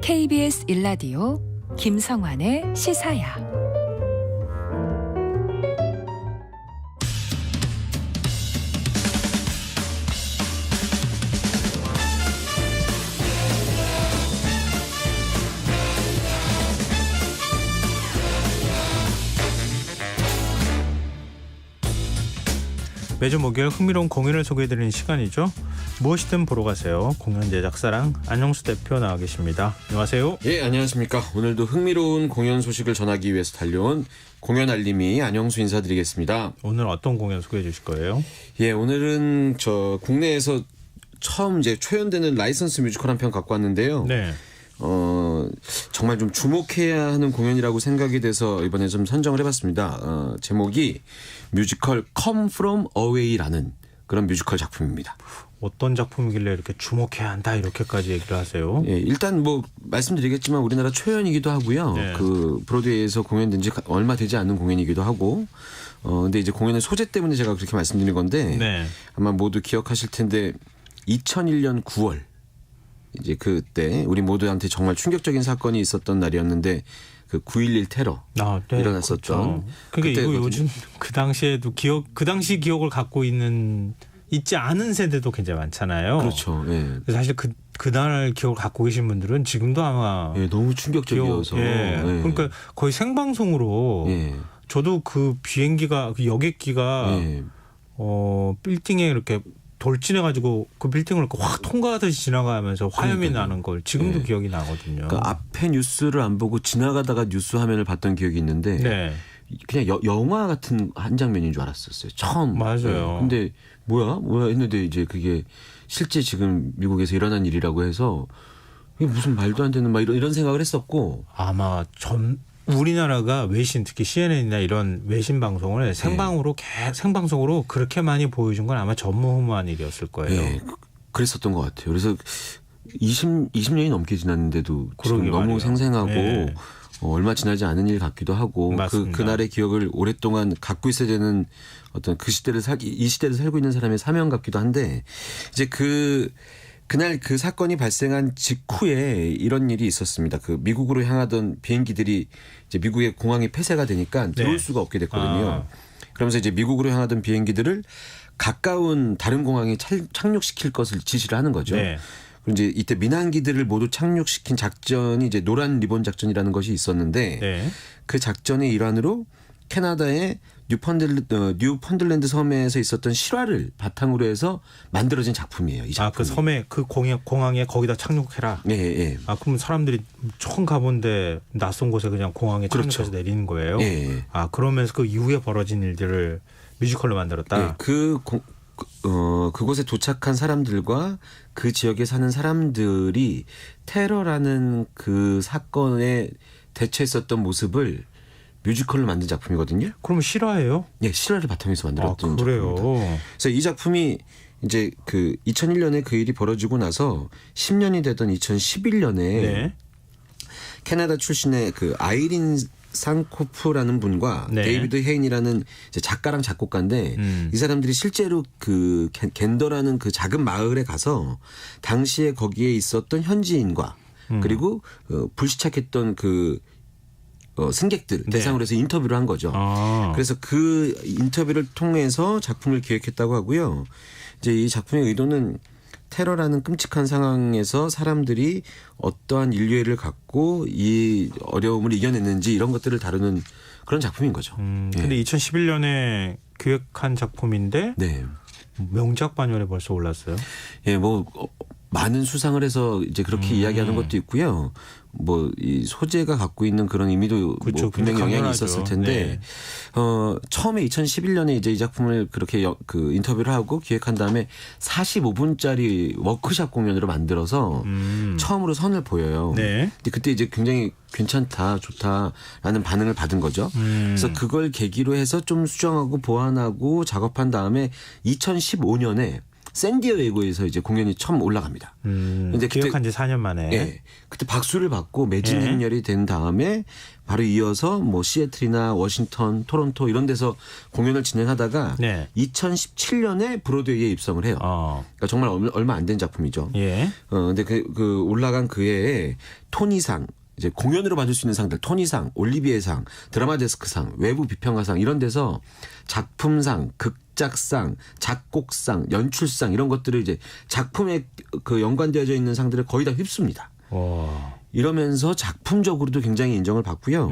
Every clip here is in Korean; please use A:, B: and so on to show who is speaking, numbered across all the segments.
A: KBS 1라디오 김성환의 시사야.
B: 매주 목요일 흥미로운 공연을 소개해드리는 시간이죠. 무엇이든 보러 가세요. 공연 제작사랑 안영수 대표 나와 계십니다. 안녕하세요.
C: 예, 안녕하십니까. 오늘도 흥미로운 공연 소식을 전하기 위해서 달려온 공연 알림이 안영수 인사드리겠습니다.
B: 오늘 어떤 공연 소개해 주실 거예요?
C: 예, 오늘은 국내에서 처음 이제 초연되는 라이선스 뮤지컬 한 편 갖고 왔는데요.
B: 네.
C: 정말 좀 주목해야 하는 공연이라고 생각이 돼서 이번에 좀 선정을 해봤습니다. 제목이 뮤지컬 Come From Away라는 그런 뮤지컬 작품입니다.
B: 어떤 작품이길래 이렇게 주목해야 한다 이렇게까지 얘기를 하세요?
C: 예, 일단 말씀드리겠지만 우리나라 초연이기도 하고요.
B: 네.
C: 브로드웨이에서 공연된 지 얼마 되지 않는 공연이기도 하고. 근데 이제 공연의 소재 때문에 제가 그렇게 말씀드린 건데.
B: 네.
C: 아마 모두 기억하실 텐데 2001년 9월. 이제 그때 우리 모두한테 정말 충격적인 사건이 있었던 날이었는데 그 9.11 테러
B: 네,
C: 일어났었던.
B: 그렇죠. 그러니까 이거 요즘 그 당시에도 그 당시 기억을 갖고 있지 않은 세대도 굉장히 많잖아요.
C: 그렇죠. 예.
B: 사실 그날 기억을 갖고 계신 분들은 지금도 아마
C: 너무 충격적이어서.
B: 그러니까 거의 생방송으로. 저도 그 비행기가 그 여객기가 빌딩에 이렇게 돌진해가지고 그 빌딩을 확 통과하듯이 지나가면서 화염이 나는 걸 지금도 기억이 나거든요.
C: 그러니까 앞에 뉴스를 안 보고 지나가다가 뉴스 화면을 봤던 기억이 있는데 그냥 영화 같은 한 장면인 줄 알았었어요. 처음.
B: 맞아요.
C: 근데 뭐야 했는데 이제 그게 실제 지금 미국에서 일어난 일이라고 해서 이게 무슨 말도 안 되는 이런 생각을 했었고.
B: 아마 우리나라가 외신 특히 CNN이나 이런 외신 방송을 생방송으로 그렇게 많이 보여준 건 아마 전무후무한 일이었을 거예요.
C: 네, 그랬었던 것 같아요. 그래서 20년이 넘게 지났는데도 지금 너무 말이에요. 생생하고 얼마 지나지 않은 일 같기도 하고 그날의 기억을 오랫동안 갖고 있어야 되는 어떤 이 시대를 살고 있는 사람의 사명 같기도 한데 이제 그날 그 사건이 발생한 직후에 이런 일이 있었습니다. 그 미국으로 향하던 비행기들이 이제 미국의 공항이 폐쇄가 되니까 들어올 수가 없게 됐거든요. 그러면서 이제 미국으로 향하던 비행기들을 가까운 다른 공항에 착륙시킬 것을 지시를 하는 거죠. 그리고 이제 이때 민항기들을 모두 착륙시킨 작전이 이제 노란 리본 작전이라는 것이 있었는데 그 작전의 일환으로 캐나다의 뉴펀들랜드 섬에서 있었던 실화를 바탕으로 해서 만들어진 작품이에요. 이 작품.
B: 그 섬에 그 공항에 거기다 착륙해라.
C: 네.
B: 그럼 사람들이 처음 가본데 낯선 곳에 그냥 공항에 착륙해서 내리는 거예요. 그러면서 그 이후에 벌어진 일들을 뮤지컬로 만들었다.
C: 그곳에 도착한 사람들과 그 지역에 사는 사람들이 테러라는 그 사건에 대처했었던 모습을 뮤지컬로 만든 작품이거든요.
B: 그럼 실화예요?
C: 네, 실화를 바탕에서 만들었던
B: 그래요?
C: 작품입니다. 그래서 이 작품이 이제 2001년에 그 일이 벌어지고 나서 10년이 되던 2011년에 캐나다 출신의 그 아이린 상코프라는 분과 데이비드 헤인이라는 이제 작가랑 작곡가인데 이 사람들이 실제로 그 겐더라는 그 작은 마을에 가서 당시에 거기에 있었던 현지인과 그리고 불시착했던 승객들 대상으로 해서 인터뷰를 한 거죠. 그래서 그 인터뷰를 통해서 작품을 기획했다고 하고요. 이제 이 작품의 의도는 테러라는 끔찍한 상황에서 사람들이 어떠한 인류애를 갖고 이 어려움을 이겨냈는지 이런 것들을 다루는 그런 작품인 거죠.
B: 근데 2011년에 기획한 작품인데 명작 반열에 벌써 올랐어요?
C: 많은 수상을 해서 이제 그렇게 이야기하는 것도 있고요. 이 소재가 갖고 있는 그런 의미도 분명히 영향이 있었을 텐데, 처음에 2011년에 이제 이 작품을 그렇게 인터뷰를 하고 기획한 다음에 45분짜리 워크샵 공연으로 만들어서 처음으로 선을 보여요. 근데 그때 이제 굉장히 괜찮다, 좋다라는 반응을 받은 거죠. 그래서 그걸 계기로 해서 좀 수정하고 보완하고 작업한 다음에 2015년에 샌디에고에서 이제 공연이 처음 올라갑니다.
B: 근데 기획한 지 4년 만에.
C: 예. 그때 박수를 받고 매진 행렬이 된 다음에 바로 이어서 뭐 시애틀이나 워싱턴, 토론토 이런 데서 공연을 진행하다가 2017년에 브로드웨이에 입성을 해요. 그러니까 정말 얼마 안 된 작품이죠. 근데 그 올라간 그 해에 토니상, 이제 공연으로 받을 수 있는 상들, 토니상, 올리비에상, 드라마 데스크상, 외부 비평가상 이런 데서 작품상, 극작상, 작곡상, 연출상 이런 것들을 이제 작품에 그 연관되어져 있는 상들을 거의 다 휩습니다. 이러면서 작품적으로도 굉장히 인정을 받고요.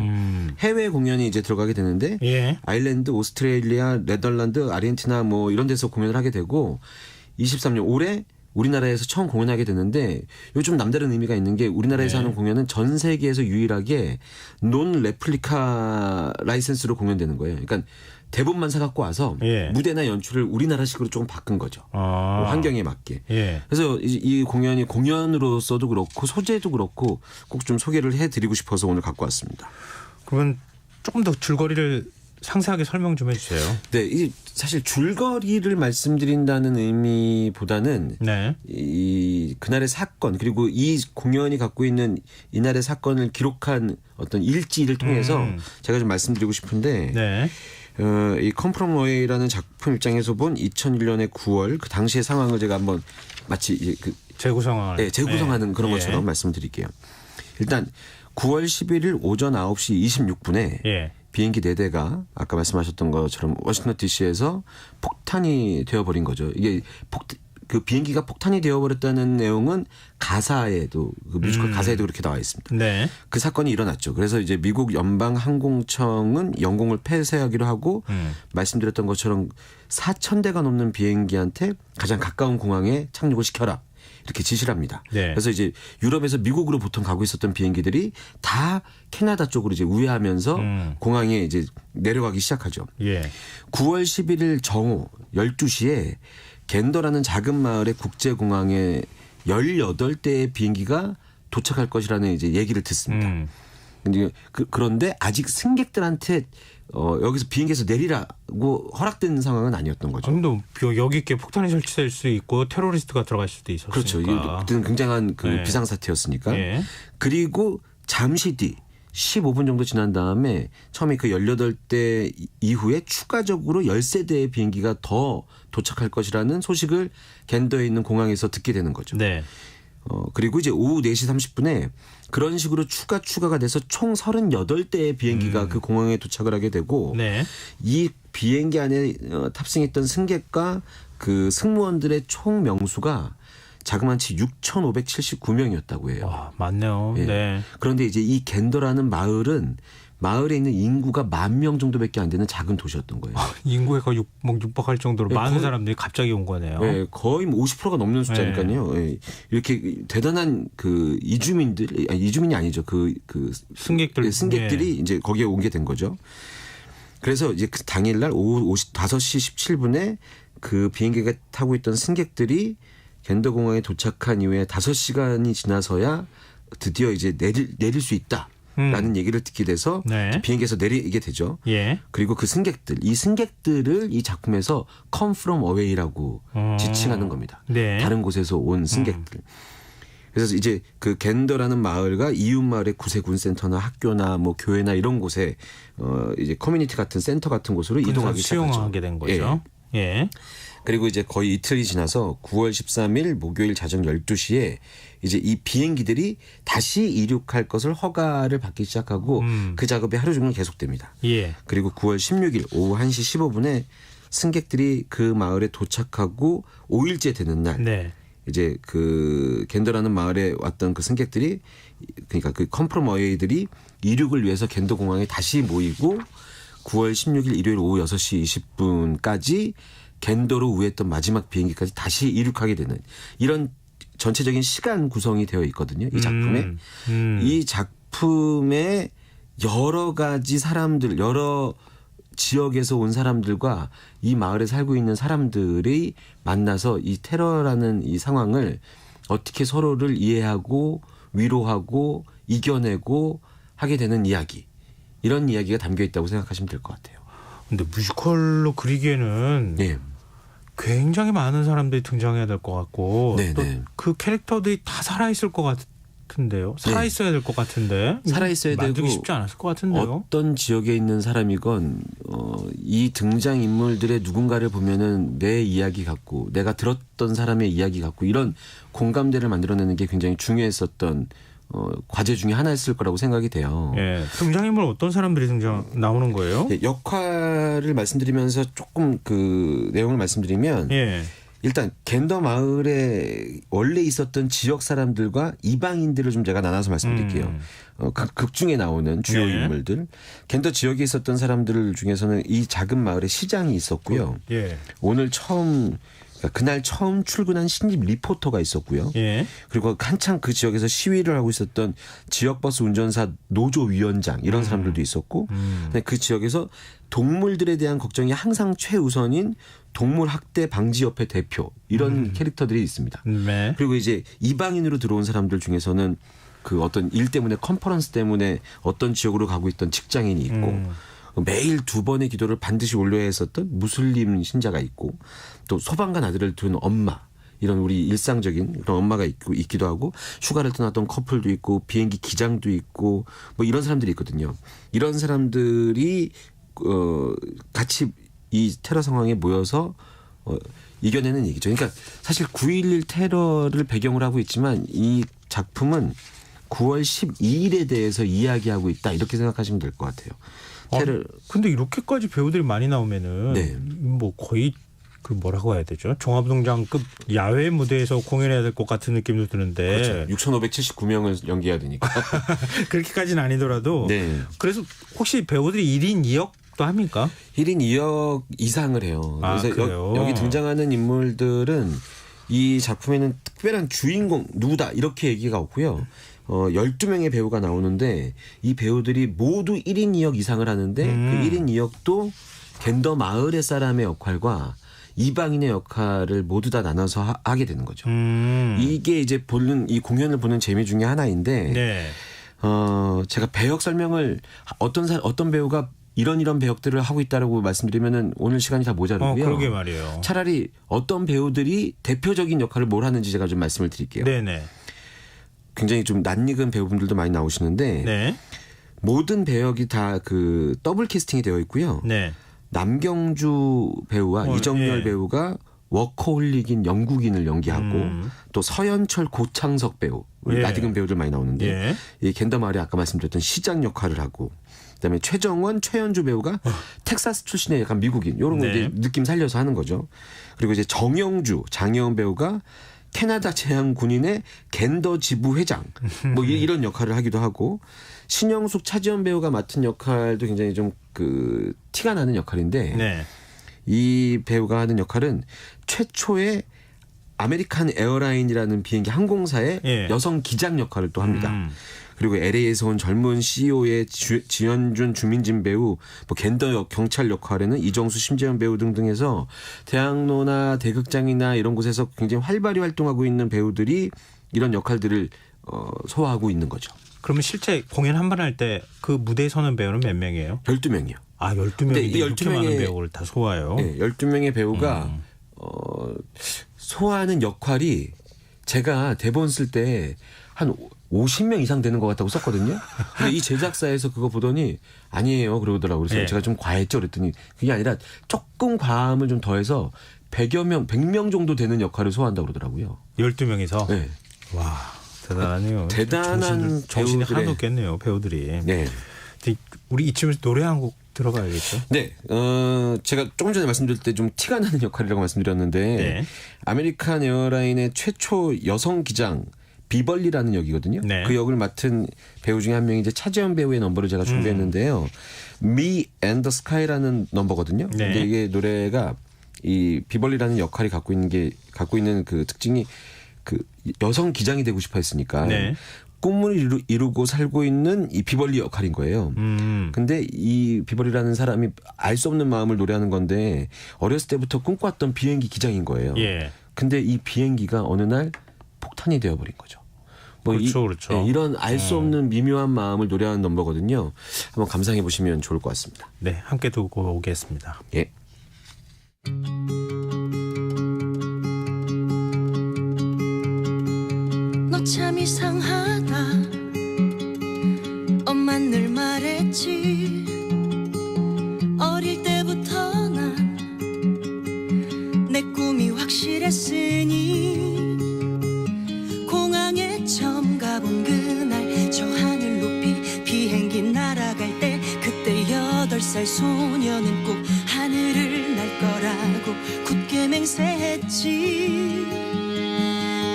C: 해외 공연이 이제 들어가게 되는데 아일랜드, 오스트레일리아, 네덜란드, 아르헨티나 뭐 이런 데서 공연을 하게 되고 23년 올해 우리나라에서 처음 공연하게 되는데 요즘 남다른 의미가 있는 게 우리나라에서 하는 공연은 전 세계에서 유일하게 논 레플리카 라이센스로 공연되는 거예요. 그러니까 대본만 사갖고 와서 무대나 연출을 우리나라식으로 조금 바꾼 거죠. 환경에 맞게. 그래서 이 공연이 공연으로서도 그렇고 소재도 그렇고 꼭 좀 소개를 해드리고 싶어서 오늘 갖고 왔습니다.
B: 그러면 조금 더 줄거리를 상세하게 설명 좀 해주세요.
C: 네, 이 사실 줄거리를 말씀드린다는 의미보다는 이 그날의 사건 그리고 이 공연이 갖고 있는 이날의 사건을 기록한 어떤 일지를 통해서 제가 좀 말씀드리고 싶은데 이 Come From Away라는 작품 입장에서 본 2001년의 9월 그 당시의 상황을 제가 한번 마치 그
B: 재구 상황을
C: 재구성하는 그런 것처럼 말씀드릴게요. 일단 9월 11일 오전 9시 26분에 비행기 4대가 아까 말씀하셨던 것처럼 워싱턴 DC에서 폭탄이 되어버린 거죠. 이게 그 비행기가 폭탄이 되어버렸다는 내용은 가사에도 그 뮤지컬 가사에도 그렇게 나와 있습니다. 그 사건이 일어났죠. 그래서 이제 미국 연방항공청은 영공을 폐쇄하기로 하고 말씀드렸던 것처럼 4,000대가 넘는 비행기한테 가장 가까운 공항에 착륙을 시켜라. 이렇게 지시를 합니다. 그래서 이제 유럽에서 미국으로 보통 가고 있었던 비행기들이 다 캐나다 쪽으로 이제 우회하면서 공항에 이제 내려가기 시작하죠. 9월 11일 정오 12시에 겐더라는 작은 마을의 국제공항에 18대의 비행기가 도착할 것이라는 이제 얘기를 듣습니다. 그런데 아직 승객들한테 여기서 비행기에서 내리라고 허락된 상황은 아니었던 거죠.
B: 근데 여기 있게 폭탄이 설치될 수 있고 테러리스트가 들어갈 수도 있었으니까.
C: 그렇죠. 그때는 굉장한 그 비상사태였으니까. 그리고 잠시 뒤 15분 정도 지난 다음에 처음에 그 18대 이후에 추가적으로 13대의 비행기가 더 도착할 것이라는 소식을 겐더에 있는 공항에서 듣게 되는 거죠. 그리고 이제 오후 4시 30분에 그런 식으로 추가가 돼서 총 38대의 비행기가 그 공항에 도착을 하게 되고 이 비행기 안에 탑승했던 승객과 그 승무원들의 총 명수가 자그마치 6,579명이었다고 해요.
B: 와, 많네요.
C: 그런데 이제 이 겐더라는 마을에 있는 인구가 10,000명 정도밖에 안 되는 작은 도시였던 거예요.
B: 인구가 육박할 정도로 많은 사람들이 갑자기 온 거네요.
C: 거의 50%가 넘는 숫자니까요. 이렇게 대단한 그 이주민이 아니죠. 그 승객들이 이제 거기에 오게 된 거죠. 그래서 이제 그 당일날 오후 5시 17분에 그 비행기가 타고 있던 승객들이 겐더 공항에 도착한 이후에 5시간이 지나서야 드디어 이제 내릴 수 있다라는 얘기를 듣게 돼서 비행기에서 내리게 되죠. 그리고 그 이 승객들을 이 작품에서 Come From Away라고 지칭하는 겁니다. 다른 곳에서 온 승객들. 그래서 이제 그 겐더라는 마을과 이웃 마을의 구세 군센터나 학교나 뭐 교회나 이런 곳에 이제 커뮤니티 같은 센터 같은 곳으로 이동하기 시작하죠.
B: 수용하게 된 거죠.
C: 그리고 이제 거의 이틀이 지나서 9월 13일 목요일 자정 12시에 이제 이 비행기들이 다시 이륙할 것을 허가를 받기 시작하고 그 작업이 하루 종일 계속됩니다. 그리고 9월 16일 오후 1시 15분에 승객들이 그 마을에 도착하고 5일째 되는 날 이제 그 겐더라는 마을에 왔던 그 승객들이 그러니까 그 컴프롬 어웨이들이 이륙을 위해서 겐더 공항에 다시 모이고 9월 16일 일요일 오후 6시 20분까지 겐더로 우회했던 마지막 비행기까지 다시 이륙하게 되는 이런 전체적인 시간 구성이 되어 있거든요. 이 작품에. 이 작품에 여러 가지 사람들, 여러 지역에서 온 사람들과 이 마을에 살고 있는 사람들이 만나서 이 테러라는 이 상황을 어떻게 서로를 이해하고 위로하고 이겨내고 하게 되는 이야기. 이런 이야기가 담겨 있다고 생각하시면 될 것 같아요.
B: 근데 뮤지컬로 그리기에는 굉장히 많은 사람들이 등장해야 될 것 같고 또 그 캐릭터들이 다 살아있을 것 같은데요. 살아있어야 될 것 같은데
C: 살아있어야 되고
B: 만들기 쉽지 않았을 것 같은데요.
C: 어떤 지역에 있는 사람이건 이 등장 인물들의 누군가를 보면은 내 이야기 같고 내가 들었던 사람의 이야기 같고 이런 공감대를 만들어내는 게 굉장히 중요했었던 과제 중에 하나였을 거라고 생각이 돼요.
B: 예, 등장인물 어떤 사람들이 나오는 거예요?
C: 역할을 말씀드리면서 조금 그 내용을 말씀드리면 일단 겐더 마을에 원래 있었던 지역 사람들과 이방인들을 좀 제가 나눠서 말씀드릴게요. 극 중에 나오는 주요 인물들. 겐더 지역에 있었던 사람들 중에서는 이 작은 마을에 시장이 있었고요. 오늘 그날 처음 출근한 신입 리포터가 있었고요. 그리고 한창 그 지역에서 시위를 하고 있었던 지역버스 운전사 노조위원장 이런 사람들도 있었고 그 지역에서 동물들에 대한 걱정이 항상 최우선인 동물학대 방지협회 대표 이런 캐릭터들이 있습니다. 그리고 이제 이방인으로 들어온 사람들 중에서는 그 어떤 일 때문에 컨퍼런스 때문에 어떤 지역으로 가고 있던 직장인이 있고 매일 2번의 기도를 반드시 올려야 했었던 무슬림 신자가 있고 또 소방관 아들을 둔 엄마 이런 우리 일상적인 그런 엄마가 있기도 하고 휴가를 떠났던 커플도 있고 비행기 기장도 있고 뭐 이런 사람들이 있거든요. 이런 사람들이 같이 이 테러 상황에 모여서 이겨내는 얘기죠. 그러니까 사실 9.11 테러를 배경으로 하고 있지만 이 작품은 9월 12일에 대해서 이야기하고 있다 이렇게 생각하시면 될 것 같아요.
B: 근데 이렇게까지 배우들이 많이 나오면은 뭐 거의 그 뭐라고 해야 되죠? 종합운동장급 야외 무대에서 공연해야 될 것 같은 느낌도 드는데.
C: 그렇죠. 6,579명을 연기해야 되니까.
B: 그렇게까지는 아니더라도. 그래서 혹시 배우들이 1인 2역도 합니까?
C: 1인 2역 이상을 해요. 그래서 여기 등장하는 인물들은 이 작품에는 특별한 주인공 누구다 이렇게 얘기가 없고요. 12명의 배우가 나오는데 이 배우들이 모두 1인 2역 이상을 하는데 그 1인 2역도 겐더 마을의 사람의 역할과 이방인의 역할을 모두 다 나눠서 하게 되는 거죠. 이게 이제 이 공연을 보는 재미 중에 하나인데 제가 배역 설명을 어떤 배우가 이런 배역들을 하고 있다라고 말씀드리면은 오늘 시간이 다 모자르고요.
B: 그러게 말이에요.
C: 차라리 어떤 배우들이 대표적인 역할을 뭘 하는지 제가 좀 말씀을 드릴게요. 굉장히 좀 낯익은 배우분들도 많이 나오시는데 모든 배역이 다 그 더블 캐스팅이 되어 있고요. 남경주 배우와 이정열 배우가 워커홀릭인 영국인을 연기하고 또 서현철 고창석 배우 우리 낯익은 배우들 많이 나오는데 이 겐더 마을에 아까 말씀드렸던 시장 역할을 하고 그다음에 최정원, 최현주 배우가 텍사스 출신의 약간 미국인 이런 거 이제 느낌 살려서 하는 거죠. 그리고 이제 정영주, 장혜원 배우가 캐나다 제향 군인의 겐더 지부 회장 뭐 이런 역할을 하기도 하고 신영숙, 차지연 배우가 맡은 역할도 굉장히 좀 그 티가 나는 역할인데 이 배우가 하는 역할은 최초의 아메리칸 에어라인이라는 비행기 항공사의 여성 기장 역할을 또 합니다. 그리고 LA에서 온 젊은 CEO의 지현준, 주민진 배우, 뭐 겐더 경찰 역할에는 이정수, 심재현 배우 등등해서 대학로나 대극장이나 이런 곳에서 굉장히 활발히 활동하고 있는 배우들이 이런 역할들을 소화하고 있는 거죠. 그러면
B: 실제 공연 한 번 할 때 그 무대에 서는 배우는 몇 명이에요?
C: 12명이요.
B: 12명인데 이렇게 많은 배우를 다 소화해요?
C: 12명의 배우가 소화하는 역할이 제가 대본 쓸 때 한 50명 이상 되는 것 같다고 썼거든요. 근데 이 제작사에서 그거 보더니 아니에요 그러더라고요. 그래서 제가 좀 과했죠 그랬더니 그게 아니라 조금 과함을 좀 더해서 100여 명, 100명 정도 되는 역할을 소화한다고 그러더라고요.
B: 12명이서? 와 대단하네요.
C: 대단한
B: 정신이 하나도 없겠네요 배우들이. 우리 이쯤에서 노래 한 곡 들어가야겠죠?
C: 제가 조금 전에 말씀드릴 때 좀 티가 나는 역할이라고 말씀드렸는데 아메리칸 에어라인의 최초 여성 기장 비벌리라는 역이거든요. 그 역을 맡은 배우 중에 한 명이 이제 차지연 배우의 넘버를 제가 준비했는데요. Me and the Sky라는 넘버거든요. 근데 이게 노래가 이 비벌리라는 역할이 갖고 있는 그 특징이 그 여성 기장이 되고 싶어 했으니까 꿈을 이루고 살고 있는 이 비벌리 역할인 거예요. 근데 이 비벌리라는 사람이 알 수 없는 마음을 노래하는 건데 어렸을 때부터 꿈꿔왔던 비행기 기장인 거예요. 근데 이 비행기가 어느 날 폭탄이 되어버린 거죠.
B: 그렇죠.
C: 이런 알 수 없는 미묘한 마음을 노래하는 넘버거든요. 한번 감상해 보시면 좋을 것 같습니다.
B: 함께 두고 오겠습니다.
D: 참 이상하다. 엄만 늘 말했지. 어릴 때부터 난 내 꿈이 확실했으니 공항에 처음 가본 그날 저 하늘 높이 비행기 날아갈 때 그때 8살 소녀는 꼭 하늘을 날 거라고 굳게 맹세했지.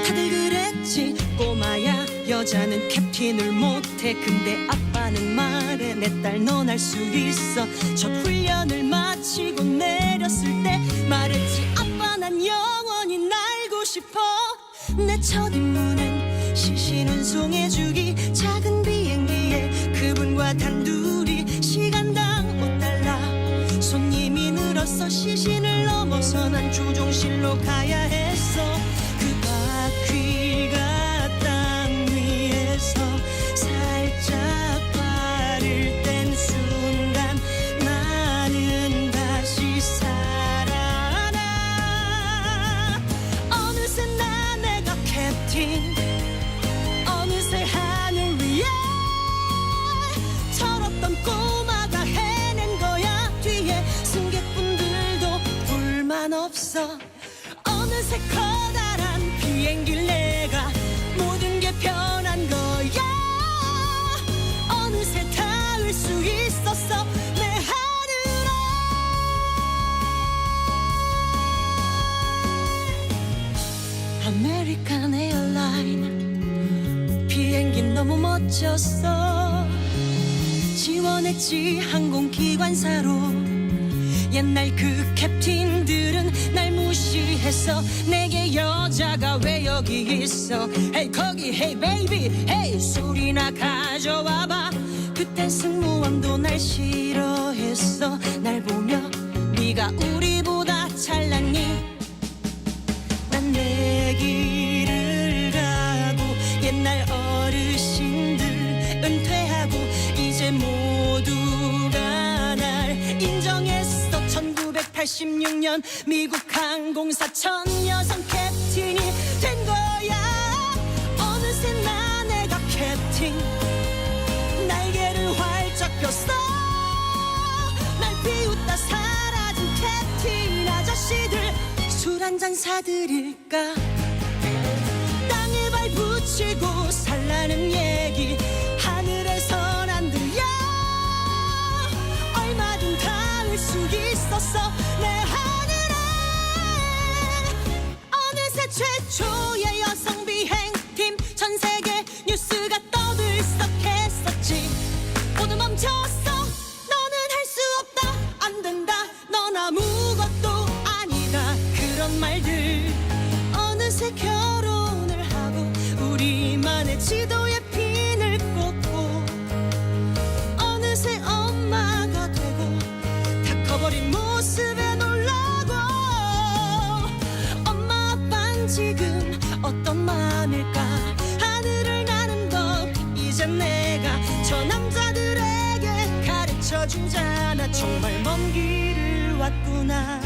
D: 다들 그랬지. 꼬마야 여자는 캡틴을 못해. 근데 아빠는 말해 내 딸 넌 할 수 있어. 첫 훈련을 마치고 내렸을 때 말했지. 아빠 난 영원히 날고 싶어. 내 첫 임무는 시신 운송해주기. 작은 비행기에 그분과 단둘이 시간당 $5. 손님이 늘어서 시신을 넘어서 난 조종실로 가야 했어. 그 바퀴가 땅 위에서 살짝 발을 뗀 순간 나는 다시 살아나. 어느새 나 내가 캡틴. 어느새 하늘 위에 철없던 꼬마가 해낸 거야. 뒤에 승객분들도 불만 없어. 어느새 커다란 비행기를 내가 모든 게 변한 거야. 어느새 닿을 수 있었어 내 하늘에. 아메리칸 에어라인 비행기 너무 멋졌어. 지원했지 항공기관사로. 옛날 그 캡틴들은 날 무시했어. 내게 여자가 왜 여기 있어. 헤이 거기 헤이 베이비 헤이 술이나 가져와봐. 그땐 승무원도 날 싫어했어. 날 보며 네가 우리보다 잘났니. 난 내 길을 가고 옛날 어르신들 은퇴하고 이제 모두가 날 인정했어. 1986년 미국 항공사 첫 여성 캡틴이 된 거야. 어느새 나 내가 캡틴. 날개를 활짝 폈어. 날 비웃다 사라진 캡틴 아저씨들 술 한잔 사드릴까. 땅에 발 붙이고 살라는 얘기 하늘에선 안 들려. 얼마든 닿을 수 있었어 내 하늘에. 어느새 최초의 여성 비행팀. 전 세계 뉴스가 떠들썩했었지. 모두 멈췄어. 너는 할 수 없다. 안 된다. 넌 아무것도 아니다. 그런 말들. 어느새 결혼을 하고 우리만의 지도에 핀을 꽂고 어느새 엄마가 되고 다 커버린 모습에 놀라고. 엄마 아빠는 지금 어떤 마음일까. 하늘을 나는 법 이제 내가 저 남자들에게 가르쳐주잖아. 정말 먼 길을 왔구나.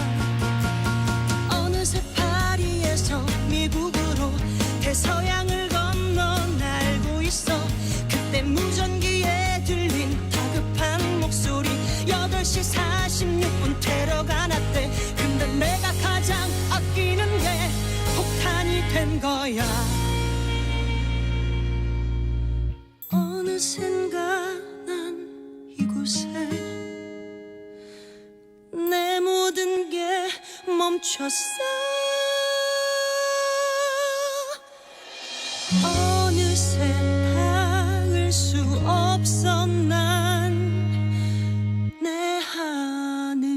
D: 어느새 파리에서 미국으로 대서양을 건너 날고 있어. 그때 무전기에 들린 다급한 목소리. 8시 46분 테러가 났대. 근데 내가 가장 아끼는 게 폭탄이 된 거야. 어느샌가 난 이곳에 내 모든 게 멈췄어. 어느새 닿을 수 없어 난 내 하늘.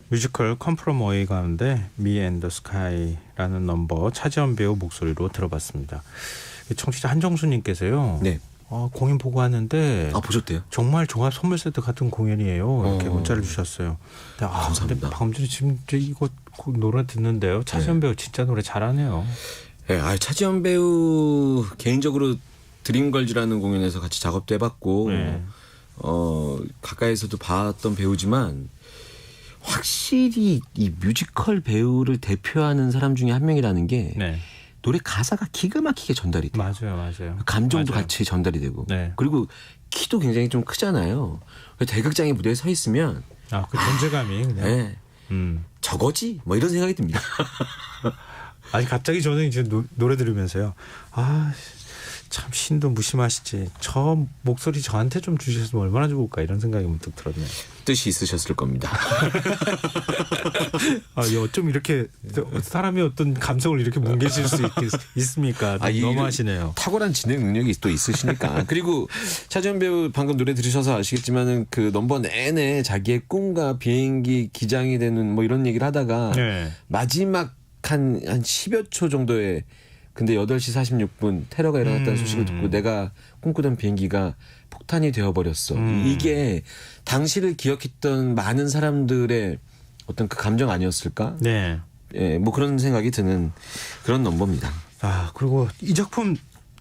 B: 뮤지컬 Come From Away 가운데 Me and the Sky라는 넘버 차지원 배우 목소리로 들어봤습니다. 청취자 한정수님께서요.
C: 네.
B: 공연 보고 왔는데
C: 보셨대요?
B: 정말 종합 선물 세트 같은 공연이에요. 이렇게 문자를 주셨어요.
C: 감사합니다.
B: 근데 방금 전에 지금 이거 노래 듣는데요. 차지원 배우 진짜 노래 잘하네요.
C: 네, 차지원 배우 개인적으로 드림걸즈라는 공연에서 같이 작업도 해봤고 가까이서도 봤던 배우지만 확실히 이 뮤지컬 배우를 대표하는 사람 중에 한 명이라는 게
B: 네.
C: 노래 가사가 기가 막히게 전달이 돼요.
B: 맞아요.
C: 감정도
B: 맞아요.
C: 같이 전달이 되고.
B: 네.
C: 그리고 키도 굉장히 좀 크잖아요. 대극장의 무대에 서 있으면
B: 그 존재감이 그냥.
C: 네. 저거지? 뭐 이런 생각이 듭니다.
B: 아니 갑자기 저는 이제 노래 들으면서요. 참 신도 무심하시지. 저 목소리 저한테 좀 주셨으면 얼마나 좋을까 이런 생각이 문득 들었네요.
C: 뜻이 있으셨을 겁니다.
B: 어쩜 이렇게 사람이 어떤 감성을 이렇게 뭉개실 수 있습니까? 너무하시네요.
C: 탁월한 진행 능력이 또 있으시니까. 그리고 차지현 배우 방금 노래 들으셔서 아시겠지만은 그 넘버 내내 자기의 꿈과 비행기 기장이 되는 뭐 이런 얘기를 하다가
B: 네.
C: 마지막 한 10여 초 정도에 근데 8시 46분 테러가 일어났다는 소식을 듣고 내가 꿈꾸던 비행기가 폭탄이 되어버렸어. 이게 당시를 기억했던 많은 사람들의 어떤 그 감정 아니었을까?
B: 네.
C: 예, 뭐 그런 생각이 드는 그런 넘버입니다.
B: 그리고 이 작품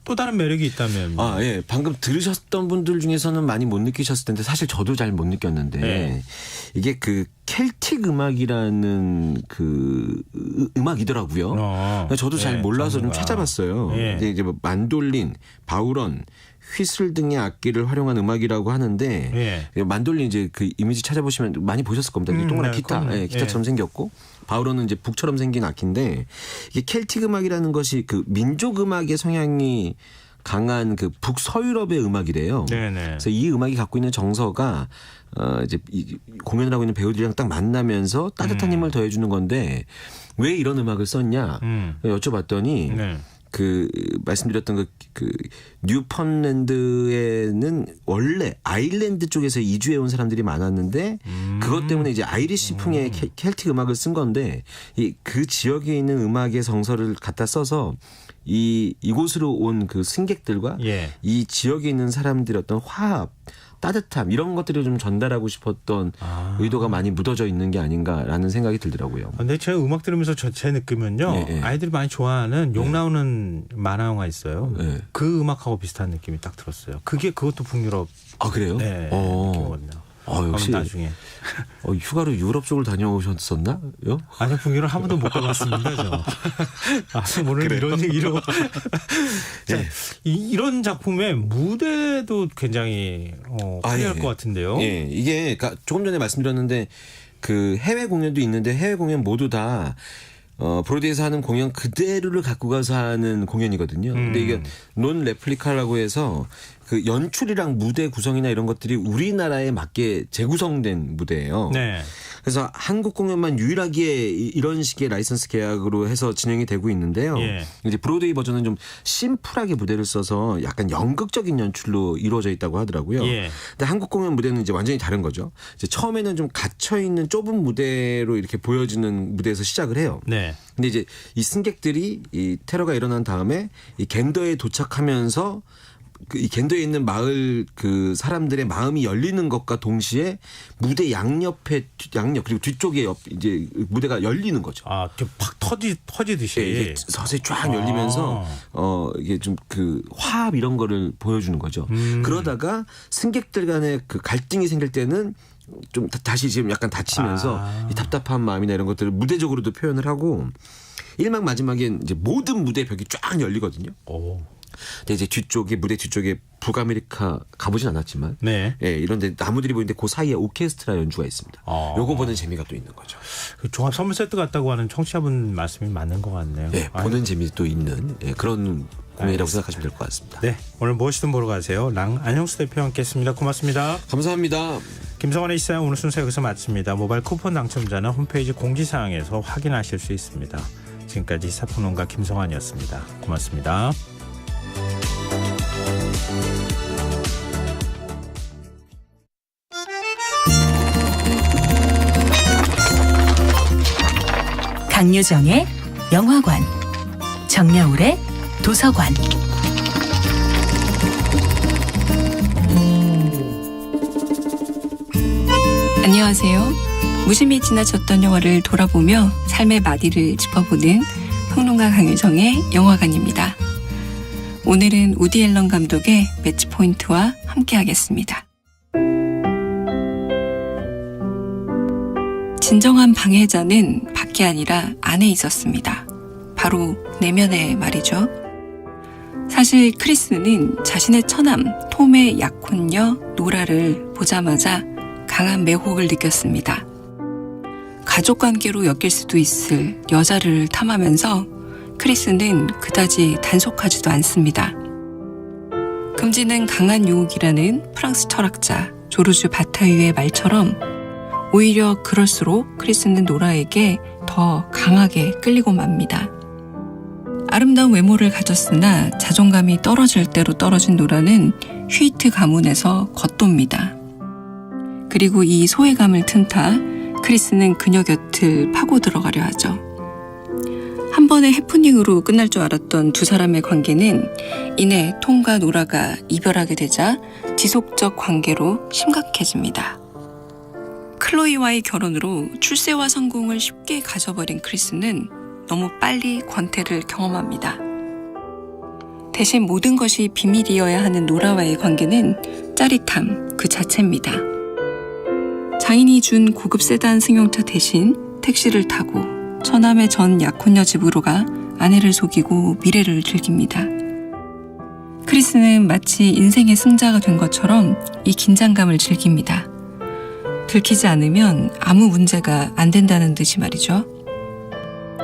B: 또 다른 매력이 있다면.
C: 예. 방금 들으셨던 분들 중에서는 많이 못 느끼셨을 텐데 사실 저도 잘 못 느꼈는데
B: 네.
C: 이게 그 켈틱 음악이라는 그 음악이더라고요. 저도 잘 몰라서 좀 찾아봤어요. 근데 이제 뭐 만돌린, 바우런, 휘슬 등의 악기를 활용한 음악이라고 하는데 만돌린 이제 그 이미지 찾아보시면 많이 보셨을 겁니다. 동그란 기타, 기타처럼 생겼고 바우런은 이제 북처럼 생긴 악기인데 이게 켈틱 음악이라는 것이 그 민족 음악의 성향이 강한 그 북서유럽의 음악이래요.
B: 네네.
C: 그래서 이 음악이 갖고 있는 정서가 이제 공연을 하고 있는 배우들이랑 딱 만나면서 따뜻한 힘을 더해주는 건데 왜 이런 음악을 썼냐 여쭤봤더니 그 말씀드렸던 그 뉴펀랜드에는 원래 아일랜드 쪽에서 이주해 온 사람들이 많았는데 그것 때문에 이제 아이리시풍의 켈틱 음악을 쓴 건데 그 지역에 있는 음악의 정서를 갖다 써서 이곳으로 온 그 승객들과 이 지역에 있는 사람들의 어떤 화합, 따뜻함 이런 것들을 좀 전달하고 싶었던 의도가 많이 묻어져 있는 게 아닌가라는 생각이 들더라고요.
B: 근데 제가 음악 들으면서 제 느낌은요. 아이들이 많이 좋아하는 욕 나오는 만화 영화 있어요. 그 음악하고 비슷한 느낌이 딱 들었어요. 그것도 북유럽.
C: 그래요?
B: 네. 느낌이거든요.
C: 역시
B: 나중에
C: 휴가로 유럽 쪽을 다녀오셨었나요?
B: 아니요, 북유럽 한 번도 못 가봤습니다. 저. 오늘 이런 얘기로 이런 작품의 무대도 굉장히 화려할 것 같은데요.
C: 이게 그러니까 조금 전에 말씀드렸는데 그 해외 공연도 있는데 해외 공연 모두 다 브로드웨이에서 하는 공연 그대로를 갖고 가서 하는 공연이거든요. 근데 이게 논 레플리카라고 해서 그 연출이랑 무대 구성이나 이런 것들이 우리나라에 맞게 재구성된 무대예요.
B: 네.
C: 그래서 한국 공연만 유일하게 이런 식의 라이선스 계약으로 해서 진행이 되고 있는데요. 이제 브로드웨이 버전은 좀 심플하게 무대를 써서 약간 연극적인 연출로 이루어져 있다고 하더라고요. 근데 한국 공연 무대는 이제 완전히 다른 거죠. 이제 처음에는 좀 갇혀 있는 좁은 무대로 이렇게 보여지는 무대에서 시작을 해요. 근데 이제 이 승객들이 이 테러가 일어난 다음에 이 겐더에 도착하면서 이 겐더에 있는 마을 그 사람들의 마음이 열리는 것과 동시에 무대 양옆 그리고 뒤쪽에 이제 무대가 열리는 거죠.
B: 팍 터지듯이.
C: 이게 서서히 쫙 열리면서 이게 좀 그 화합 이런 거를 보여주는 거죠. 그러다가 승객들 간의 그 갈등이 생길 때는 좀 다시 지금 약간 다치면서 이 답답한 마음이나 이런 것들을 무대적으로도 표현을 하고 1막 마지막엔 이제 모든 무대 벽이 쫙 열리거든요. 근데 이제 무대 뒤쪽에 북아메리카 가보진 않았지만 이런데 나무들이 보이는데 그 사이에 오케스트라 연주가 있습니다. 요거 보는 재미가 또 있는 거죠.
B: 그 종합 선물 세트 같다고 하는 청취자분 말씀이 맞는 것 같네요.
C: 보는 재미도 있는 그런 공연이라고 생각하시면 될 것 같습니다.
B: 오늘 무엇이든 보러 가세요. 안형수 대표와 함께했습니다. 고맙습니다.
C: 감사합니다.
B: 김성환의 시사회 오늘 순서 여기서 마칩니다. 모바일 쿠폰 당첨자는 홈페이지 공지사항에서 확인하실 수 있습니다. 지금까지 시사평론가 김성환이었습니다. 고맙습니다.
A: 강유정의 영화관, 정여울의 도서관.
E: 안녕하세요. 무심히 지나쳤던 영화를 돌아보며 삶의 마디를 짚어보는 평론가 강유정의 영화관입니다. 오늘은 우디 앨런 감독의 매치 포인트와 함께하겠습니다. 진정한 방해자는 밖에 아니라 안에 있었습니다. 바로 내면에 말이죠. 사실 크리스는 자신의 처남 톰의 약혼녀 노라를 보자마자 강한 매혹을 느꼈습니다. 가족관계로 엮일 수도 있을 여자를 탐하면서 크리스는 그다지 단속하지도 않습니다. 금지는 강한 유혹이라는 프랑스 철학자 조르주 바타유의 말처럼 오히려 그럴수록 크리스는 노라에게 더 강하게 끌리고 맙니다. 아름다운 외모를 가졌으나 자존감이 떨어질 대로 떨어진 노라는 휘트 가문에서 겉돕니다. 그리고 이 소외감을 틈타 크리스는 그녀 곁을 파고 들어가려 하죠. 한 번의 해프닝으로 끝날 줄 알았던 두 사람의 관계는 이내 톰과 노라가 이별하게 되자 지속적 관계로 심각해집니다. 클로이와의 결혼으로 출세와 성공을 쉽게 가져버린 크리스는 너무 빨리 권태를 경험합니다. 대신 모든 것이 비밀이어야 하는 노라와의 관계는 짜릿함 그 자체입니다. 장인이 준 고급 세단 승용차 대신 택시를 타고 처남의 전 약혼녀 집으로 가 아내를 속이고 미래를 즐깁니다. 크리스는 마치 인생의 승자가 된 것처럼 이 긴장감을 즐깁니다. 들키지 않으면 아무 문제가 안 된다는 듯이 말이죠.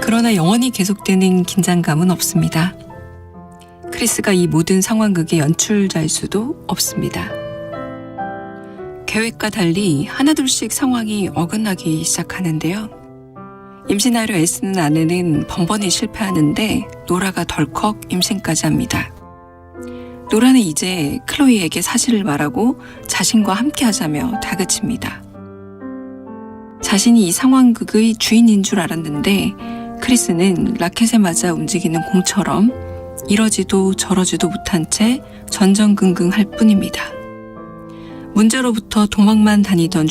E: 그러나 영원히 계속되는 긴장감은 없습니다. 크리스가 이 모든 상황극의 연출자일 수도 없습니다. 계획과 달리 하나둘씩 상황이 어긋나기 시작하는데요. 임신하려 애쓰는 아내는 번번이 실패하는데 노라가 덜컥 임신까지 합니다. 노라는 이제 클로이에게 사실을 말하고 자신과 함께하자며 다그칩니다. 자신이 이 상황극의 주인인 줄 알았는데 크리스는 라켓에 맞아 움직이는 공처럼 이러지도 저러지도 못한 채 전전긍긍할 뿐입니다. 문제로부터 도망만 다니던 주인공